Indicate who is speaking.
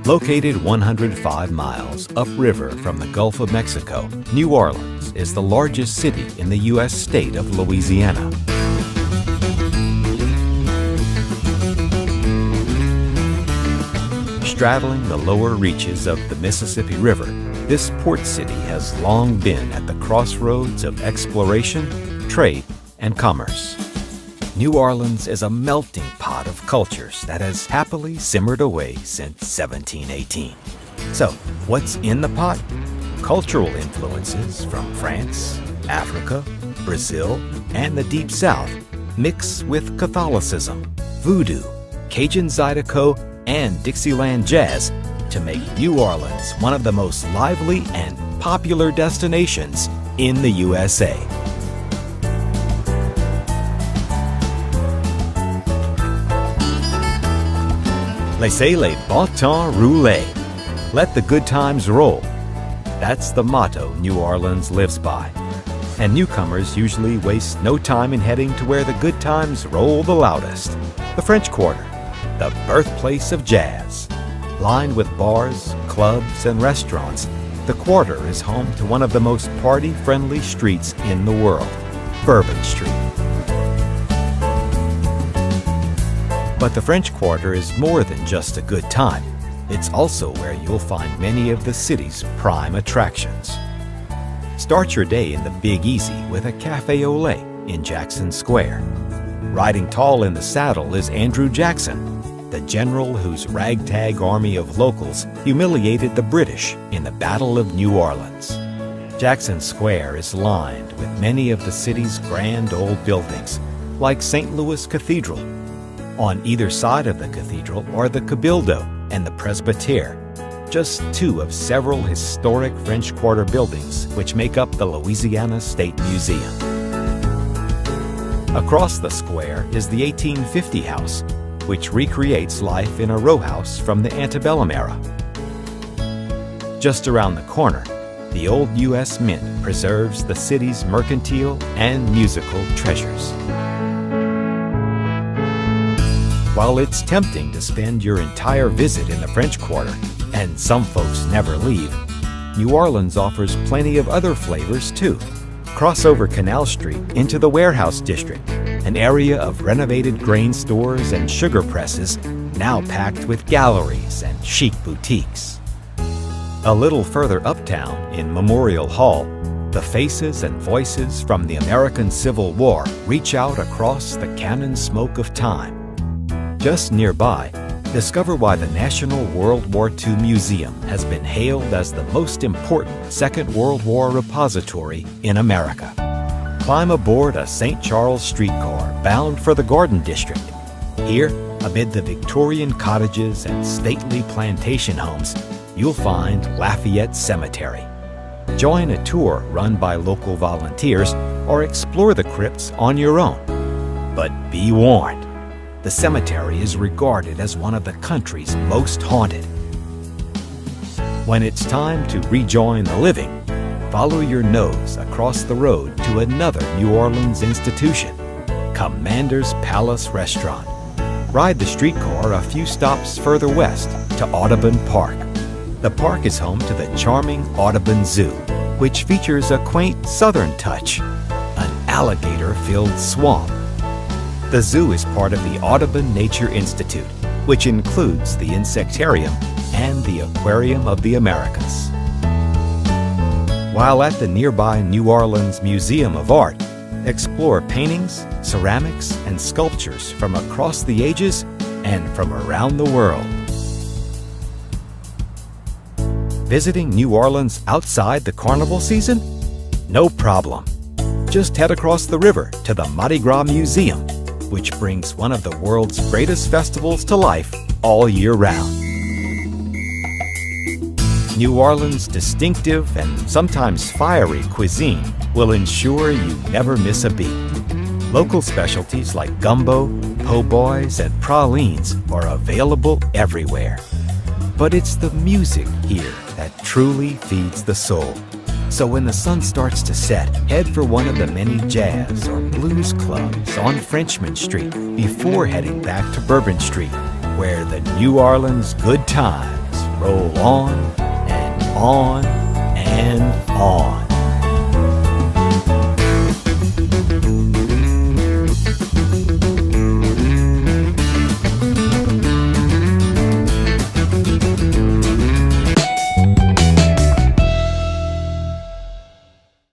Speaker 1: Located 105 miles upriver from the Gulf of Mexico, New Orleans is the largest city in the U.S. state of Louisiana. Straddling the lower reaches of the Mississippi River, this port city has long been at the crossroads of exploration, trade, and commerce. New Orleans is a melting pot of cultures that has happily simmered away since 1718. So, what's in the pot? Cultural influences from France, Africa, Brazil, and the Deep South mix with Catholicism, voodoo, Cajun Zydeco, and Dixieland jazz to make New Orleans one of the most lively and popular destinations in the USA. Laissez les bon temps rouler. Let the good times roll. That's the motto New Orleans lives by. And newcomers usually waste no time in heading to where the good times roll the loudest. The French Quarter, the birthplace of jazz. Lined with bars, clubs, and restaurants, the Quarter is home to one of the most party-friendly streets in the world, Bourbon Street. But the French Quarter is more than just a good time. It's also where you'll find many of the city's prime attractions. Start your day in the Big Easy with a Café au Lait in Jackson Square. Riding tall in the saddle is Andrew Jackson, the general whose ragtag army of locals humiliated the British in the Battle of New Orleans. Jackson Square is lined with many of the city's grand old buildings, like St. Louis Cathedral. On either side of the cathedral are the Cabildo and the Presbytère, just two of several historic French Quarter buildings which make up the Louisiana State Museum. Across the square is the 1850 house, which recreates life in a row house from the antebellum era. Just around the corner, the old U.S. Mint preserves the city's mercantile and musical treasures. While it's tempting to spend your entire visit in the French Quarter, and some folks never leave, New Orleans offers plenty of other flavors too. Cross over Canal Street into the Warehouse District, an area of renovated grain stores and sugar presses now packed with galleries and chic boutiques. A little further uptown in Memorial Hall, the faces and voices from the American Civil War reach out across the cannon smoke of time. Just nearby, discover why the National World War II Museum has been hailed as the most important Second World War repository in America. Climb aboard a St. Charles streetcar bound for the Garden District. Here, amid the Victorian cottages and stately plantation homes, you'll find Lafayette Cemetery. Join a tour run by local volunteers or explore the crypts on your own. But be warned, the cemetery is regarded as one of the country's most haunted. When it's time to rejoin the living, follow your nose across the road to another New Orleans institution, Commander's Palace Restaurant. Ride the streetcar a few stops further west to Audubon Park. The park is home to the charming Audubon Zoo, which features a quaint southern touch, an alligator-filled swamp. The zoo is part of the Audubon Nature Institute, which includes the Insectarium and the Aquarium of the Americas. While at the nearby New Orleans Museum of Art, explore paintings, ceramics, and sculptures from across the ages and from around the world. Visiting New Orleans outside the carnival season? No problem. Just head across the river to the Mardi Gras Museum, which brings one of the world's greatest festivals to life all year round. New Orleans' distinctive and sometimes fiery cuisine will ensure you never miss a beat. Local specialties like gumbo, po' boys, and pralines are available everywhere. But it's the music here that truly feeds the soul. So when the sun starts to set, head for one of the many jazz or blues clubs on Frenchman Street before heading back to Bourbon Street, where the New Orleans good times roll on and on and on.